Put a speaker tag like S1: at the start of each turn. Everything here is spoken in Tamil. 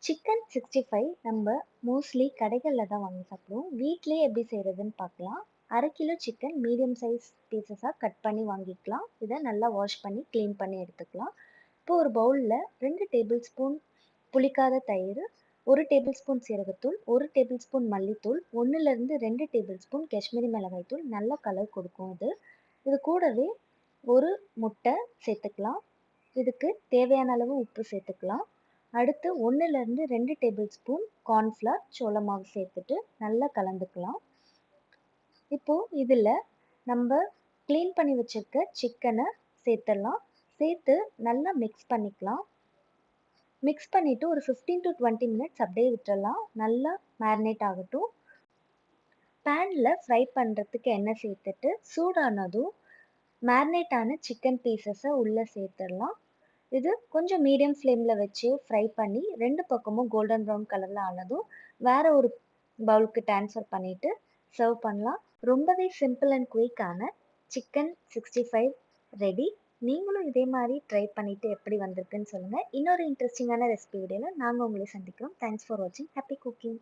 S1: சிக்கன் 65 நம்ம மோஸ்ட்லி கடைகள்ல தான் வாங்கி சாப்பிடுவோம். வீட்லயே எப்படி செய்றதுன்னு பார்க்கலாம். 1/2 கிலோ சிக்கன் மீடியம் சைஸ் பீஸஸா கட் பண்ணி வாங்கிக்கலாம். இத நல்லா வாஷ் பண்ணி கிளீன் பண்ணி எடுத்துக்கலாம். இப்போ ஒரு பவுல்ல 2 டேபிள் ஸ்பூன் புளிக்காத தயிர், 1 டேபிள் ஸ்பூன் சீரகத்தூள், 1 டேபிள் ஸ்பூன் மல்லித்தூள், 1லிருந்து 2 டேபிள் ஸ்பூன் காஷ்மீரி மிளகாய் தூள் நல்ல கலர் கொடுக்கும் இது. இது கூடவே 1 முட்டை சேர்த்துக்கலாம். இதுக்கு தேவையான அளவு உப்பு சேர்த்துக்கலாம். அடுத்து 1லிருந்து 2 டேபிள் ஸ்பூன் கார்ன்ஃப்ளவர், சோள மாவு சேர்த்துட்டு நல்லா கலந்துக்கலாம். இப்போ இதுல நம்ம கிளீன் பண்ணி வச்சிருக்க சிக்கன சேர்த்துடலாம். சேர்த்து நல்லா மிக்ஸ் பண்ணிக்கலாம். மிக்ஸ் பண்ணிட்டு ஒரு 15 to 20 மினிட்ஸ் அப்படியே விட்டுறலாம். நல்லா மேரினேட் ஆகட்டும். பேன்ல ஃப்ரை பண்றதுக்கு எண்ணெய் சேர்த்துட்டு சூடானதும் மேரினேட் ஆன சிக்கன் பீசஸை உள்ள சேர்த்துடலாம். இது கொஞ்சம் மீடியம் ஃப்ளேம்ல வச்சு ஃப்ரை பண்ணி 2 பக்கமும் கோல்டன் ப்ரவுன் கலர்ல ஆனதும் வேற ஒரு பவுலுக்கு ட்ரான்ஸ்ஃபர் பண்ணிட்டு சர்வ் பண்ணலாம். ரொம்பவே சிம்பிள் அண்ட் குயிக்கான சிக்கன் 65 ரெடி. நீங்களும் இதே மாதிரி ட்ரை பண்ணிட்டு எப்படி வந்திருக்குன்னு சொல்லுங்க. இன்னொரு இன்ட்ரெஸ்டிங்கான ரெசிபி வீடியோல நாங்க உங்களை சந்திக்கிறோம். தேங்க்ஸ் ஃபார் வாட்சிங். Happy cooking.